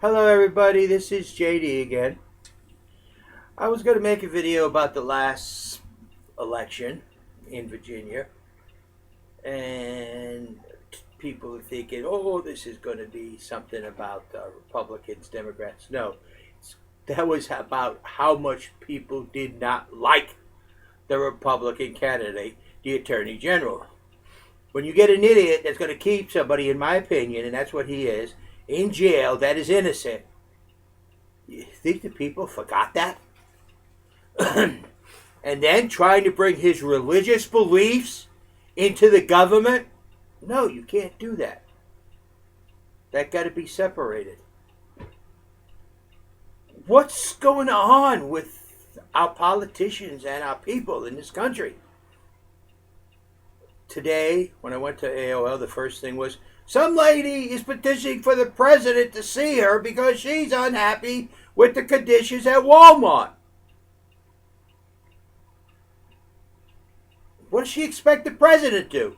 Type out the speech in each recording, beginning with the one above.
Hello everybody, this is JD again. I was going to make a video about the last election in Virginia, and people are thinking, oh, this is going to be something about Republicans, Democrats. No, that was about how much people did not like the Republican candidate, the Attorney General. When you get an idiot that's going to keep somebody, in my opinion, and that's what he is, in jail that is innocent, you think the people forgot that? And then trying to bring his religious beliefs into the government? No, you can't do that. That got to be separated. What's going on with our politicians and our people in this country? Today, when I went to AOL, the first thing was, some lady is petitioning for the president to see her because she's unhappy with the conditions at Walmart. What does she expect the president to do?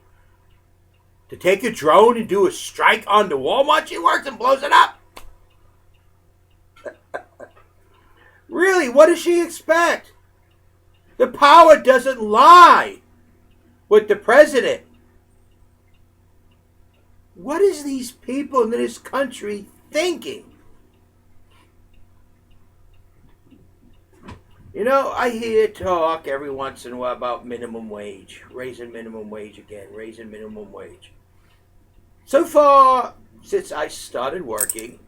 To take a drone and do a strike on the Walmart she works and blows it up? Really, what does she expect? The power doesn't lie with the president. What is these people in this country thinking? You know, I hear talk every once in a while about minimum wage, raising minimum wage again, raising minimum wage. So far, since I started working,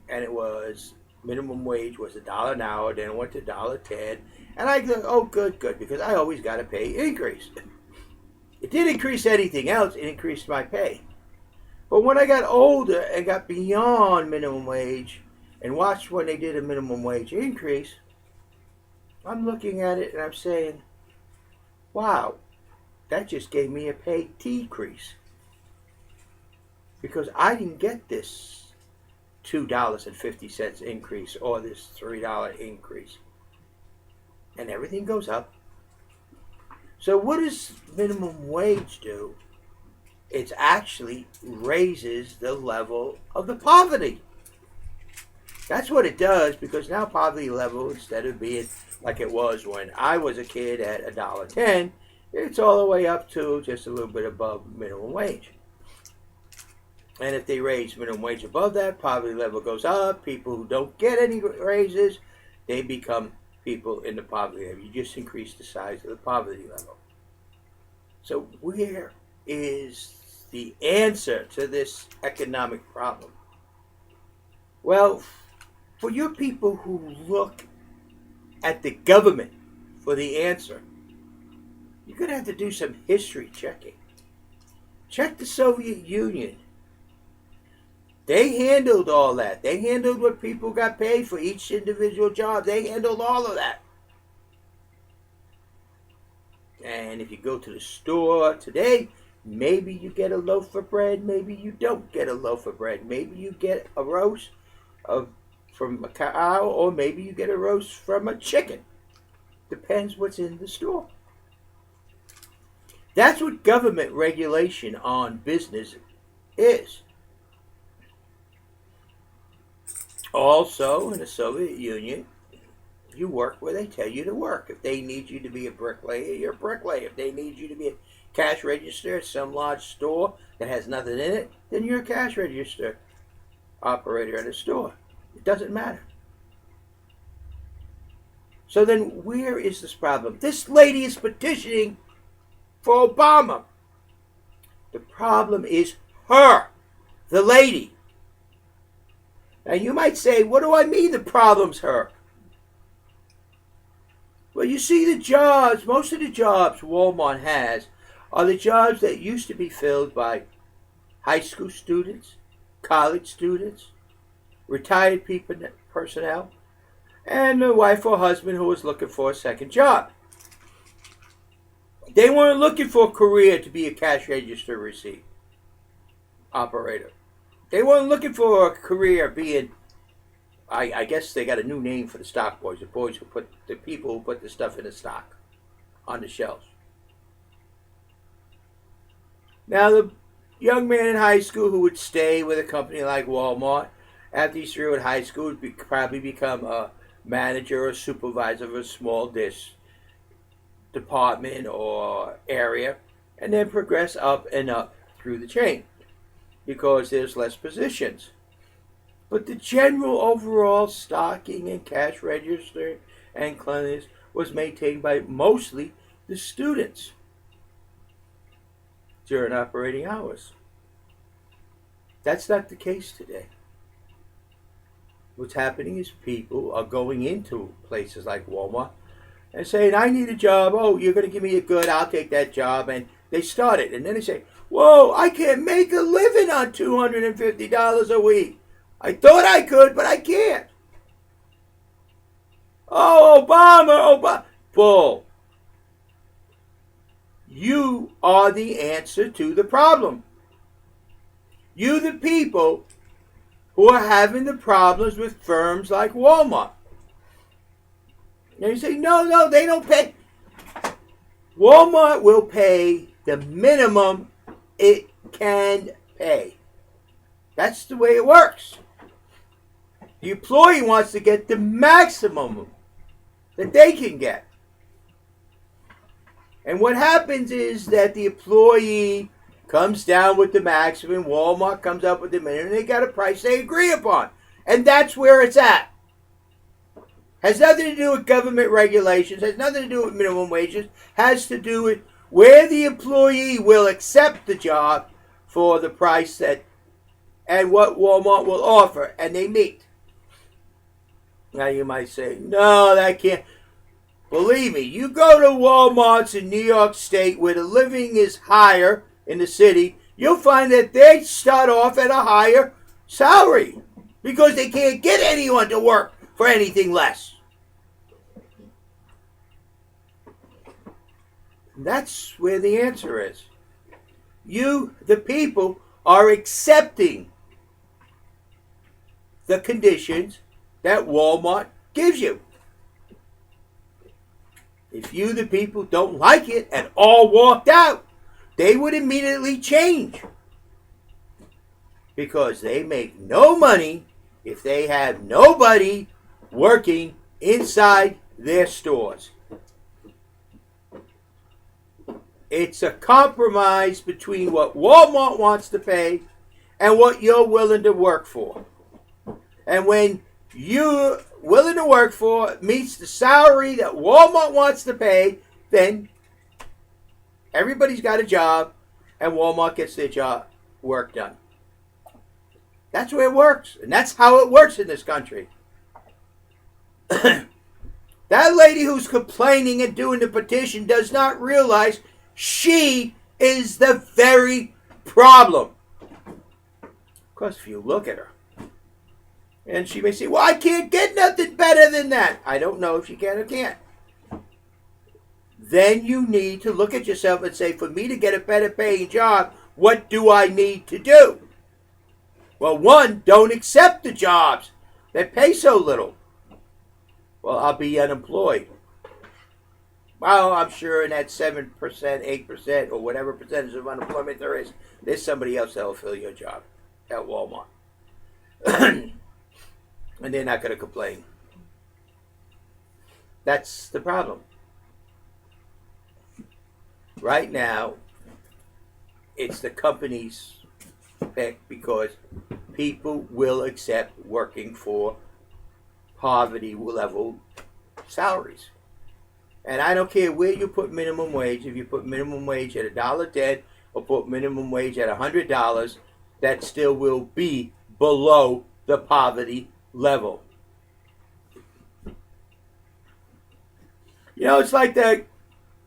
and it was, minimum wage was $1 an hour, then it went to $1.10, and I go, oh, good, because I always got a pay increase. It didn't increase anything else, it increased my pay. But when I got older and got beyond minimum wage, and watched when they did a minimum wage increase, I'm looking at it and I'm saying, wow, that just gave me a pay decrease. Because I didn't get this $2.50 increase or this $3 increase. And everything goes up. So what does minimum wage do? It actually raises the level of the poverty. That's what it does, because now poverty level, instead of being like it was when I was a kid at $1.10, it's all the way up to just a little bit above minimum wage. And if they raise minimum wage above that, poverty level goes up. People who don't get any raises, they become people in the poverty level. You just increase the size of the poverty level. So where is the answer to this economic problem? Well, for your people who look at the government for the answer, you're going to have to do some history checking. Check the Soviet Union. They handled all that. They handled what people got paid for each individual job. They handled all of that. And if you go to the store today, maybe you get a loaf of bread, maybe you don't get a loaf of bread. Maybe you get a roast from a cow, or maybe you get a roast from a chicken. Depends what's in the store. That's what government regulation on business is. Also, in the Soviet Union, you work where they tell you to work. If they need you to be a bricklayer, you're a bricklayer. If they need you to be a cash register at some large store that has nothing in it, then you're a cash register operator at a store. It doesn't matter. So then where is this problem? This lady is petitioning for Obama. The problem is her, the lady. Now you might say, what do I mean the problem's her? Well, you see, the jobs, most of the jobs Walmart has are the jobs that used to be filled by high school students, college students, retired personnel, and a wife or husband who was looking for a second job. They weren't looking for a career to be a cash register receipt operator. They weren't looking for a career being, I guess they got a new name for the stock boys, the people who put the stuff in the stock on the shelves. Now, the young man in high school who would stay with a company like Walmart after he's through in high school, he'd probably become a manager or supervisor of a small department or area, and then progress up and up through the chain because there's less positions. But the general overall stocking and cash register and cleanliness was maintained by mostly the students during operating hours. That's not the case today. What's happening is people are going into places like Walmart and saying, I need a job. Oh, you're going to give me a good, I'll take that job. And they start it. And then they say, whoa, I can't make a living on $250 a week. I thought I could, but I can't. Oh, Obama. Bull. You are the answer to the problem. You, the people who are having the problems with firms like Walmart. And you say, no, they don't pay. Walmart will pay the minimum it can pay. That's the way it works. The employee wants to get the maximum that they can get. And what happens is that the employee comes down with the maximum, Walmart comes up with the minimum, and they got a price they agree upon. And that's where it's at. Has nothing to do with government regulations, has nothing to do with minimum wages, has to do with where the employee will accept the job for the price that and what Walmart will offer, and they meet. Now you might say, no, that can't. Believe me, you go to Walmarts in New York State where the living is higher in the city, you'll find that they start off at a higher salary because they can't get anyone to work for anything less. And that's where the answer is. You, the people, are accepting the conditions that Walmart gives you. If you, the people, don't like it and all walked out, they would immediately change. Because they make no money if they have nobody working inside their stores. It's a compromise between what Walmart wants to pay and what you're willing to work for. And when you're willing to work for meets the salary that Walmart wants to pay, then everybody's got a job and Walmart gets their job work done. That's the way it works. And that's how it works in this country. That lady who's complaining and doing the petition does not realize she is the very problem. Because if you look at her, and she may say, well, I can't get nothing better than that. I don't know if she can or can't. Then you need to look at yourself and say, for me to get a better paying job, what do I need to do? Well, one, don't accept the jobs that pay so little. Well, I'll be unemployed. Well, I'm sure in that 7%, 8%, or whatever percentage of unemployment there is, there's somebody else that will fill your job at Walmart. And they're not going to complain. That's the problem. Right now, it's the company's pick because people will accept working for poverty level salaries. And I don't care where you put minimum wage. If you put minimum wage at $1.10 or put minimum wage at $100, that still will be below the poverty level. You know, it's like that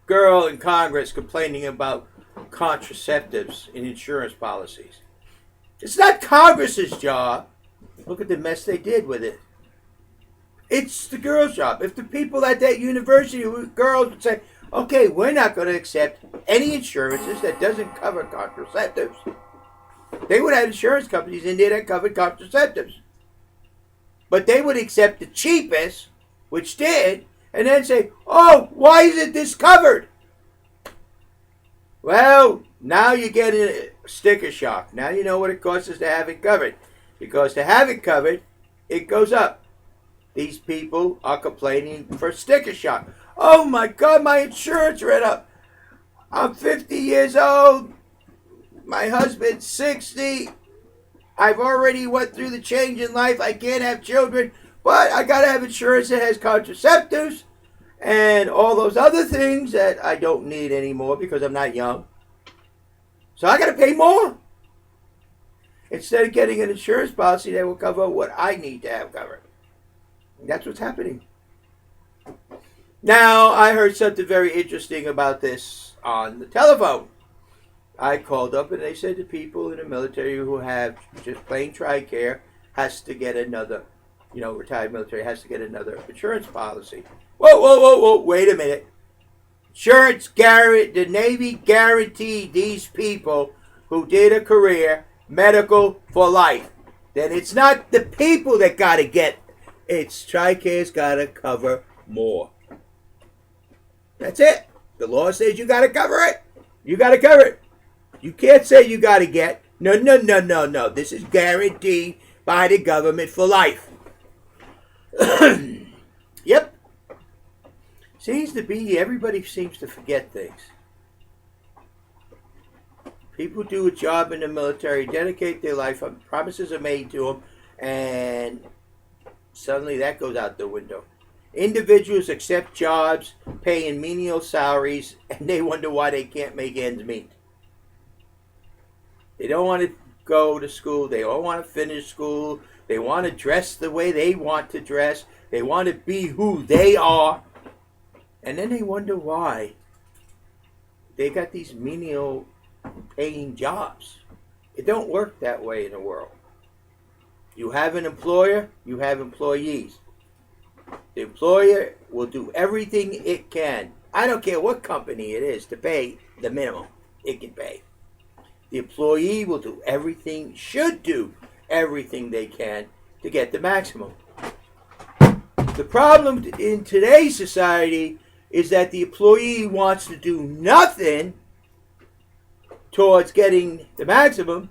girl in Congress complaining about contraceptives in insurance policies. It's not Congress's job. Look at the mess they did with it. It's the girl's job. If the people at that university, girls would say, okay, we're not going to accept any insurances that doesn't cover contraceptives. They would have insurance companies in there that covered contraceptives. But they would accept the cheapest, which did, and then say, oh, why isn't this covered? Well, now you get a sticker shock. Now you know what it costs us to have it covered. Because to have it covered, it goes up. These people are complaining for sticker shock. Oh my God, my insurance went up. I'm 50 years old. My husband's 60. I've already went through the change in life. I can't have children, but I gotta have insurance that has contraceptives and all those other things that I don't need anymore because I'm not young. So I gotta pay more. Instead of getting an insurance policy that will cover what I need to have covered. That's what's happening. Now, I heard something very interesting about this on the telephone. I called up and they said the people in the military who have just plain TRICARE has to get another, retired military has to get another insurance policy. Whoa, wait a minute. The Navy guaranteed these people who did a career medical for life. Then it's not the people that got to get, it's TRICARE's got to cover more. That's it. The law says you got to cover it. You got to cover it. You can't say you got to get. No. This is guaranteed by the government for life. Yep. Seems to be, everybody seems to forget things. People do a job in the military, dedicate their life, promises are made to them, and suddenly that goes out the window. Individuals accept jobs paying menial salaries, and they wonder why they can't make ends meet. They don't want to go to school. They don't want to finish school. They want to dress the way they want to dress. They want to be who they are. And then they wonder why they got these menial paying jobs. It don't work that way in the world. You have an employer, you have employees. The employer will do everything it can. I don't care what company it is to pay the minimum it can pay. The employee will do everything, should do everything they can to get the maximum. The problem in today's society is that the employee wants to do nothing towards getting the maximum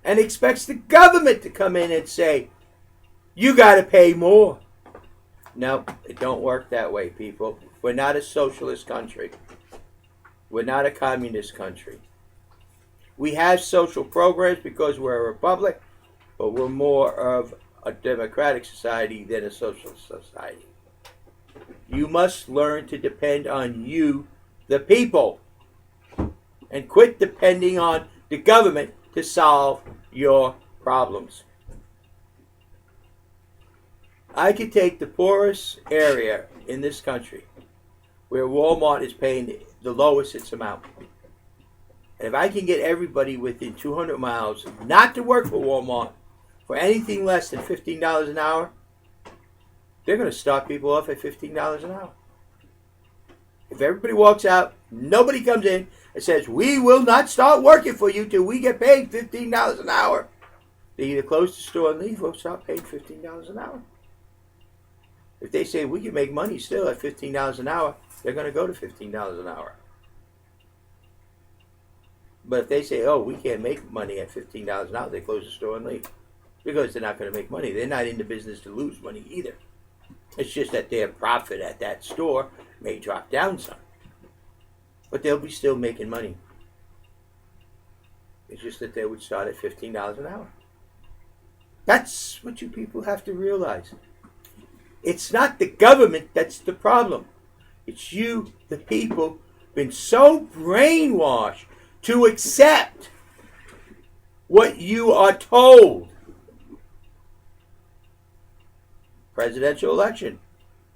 and expects the government to come in and say, you got to pay more. No, it don't work that way, people. We're not a socialist country. We're not a communist country. We have social programs because we're a republic, but we're more of a democratic society than a socialist society. You must learn to depend on you, the people, and quit depending on the government to solve your problems. I could take the poorest area in this country where Walmart is paying the lowest its amount. And if I can get everybody within 200 miles not to work for Walmart for anything less than $15 an hour, they're going to start people off at $15 an hour. If everybody walks out, nobody comes in and says, we will not start working for you till we get paid $15 an hour, they either close the store and leave or start paying $15 an hour. If they say we can make money still at $15 an hour, they're going to go to $15 an hour. But if they say, oh, we can't make money at $15 an hour, they close the store and leave. Because they're not going to make money. They're not in the business to lose money either. It's just that their profit at that store may drop down some. But they'll be still making money. It's just that they would start at $15 an hour. That's what you people have to realize. It's not the government that's the problem. It's you, the people, been so brainwashed to accept what you are told. Presidential election.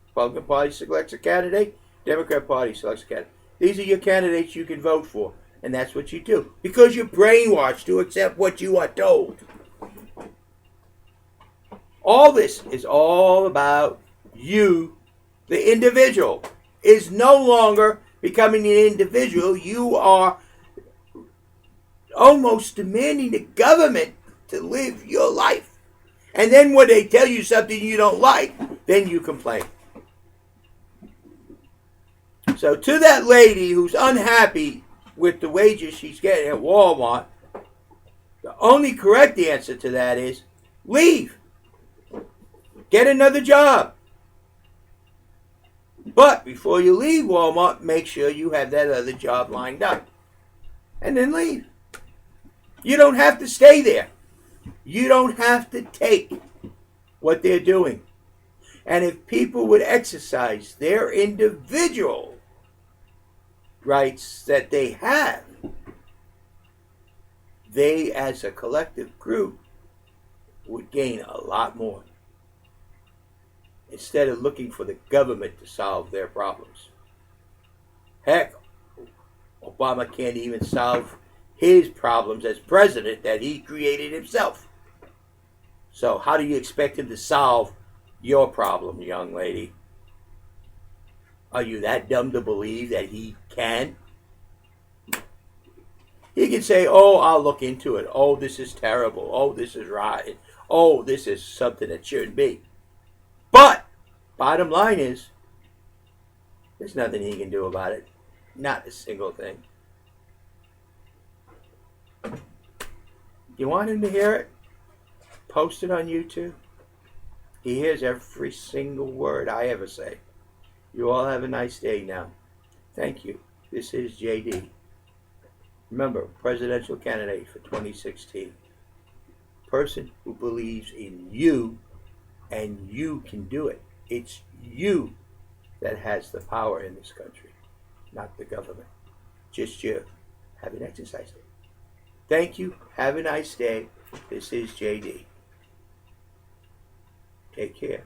Republican Party selects a candidate. Democrat Party selects a candidate. These are your candidates you can vote for. And that's what you do. Because you're brainwashed to accept what you are told. All this is all about you, the individual. Is no longer becoming an individual. You are almost demanding the government to live your life. And then when they tell you something you don't like, then you complain. So to that lady who's unhappy with the wages she's getting at Walmart, the only correct answer to that is leave. Get another job. But before you leave Walmart, make sure you have that other job lined up. And then leave. You don't have to stay there. You don't have to take what they're doing. And if people would exercise their individual rights that they have, they as a collective group would gain a lot more. Instead of looking for the government to solve their problems. Heck, Obama can't even solve his problems as president that he created himself. So how do you expect him to solve your problem, young lady? Are you that dumb to believe that he can? He can say, oh, I'll look into it. Oh, this is terrible. Oh, this is right. Oh, this is something that shouldn't be. But, bottom line is, there's nothing he can do about it. Not a single thing. You want him to hear it? Post it on YouTube. He hears every single word I ever say. You all have a nice day now. Thank you. This is JD. Remember, presidential candidate for 2016. Person who believes in you and you can do it. It's you that has the power in this country, not the government. Just you. Haven't exercised it. Thank you. Have a nice day. This is JD. Take care.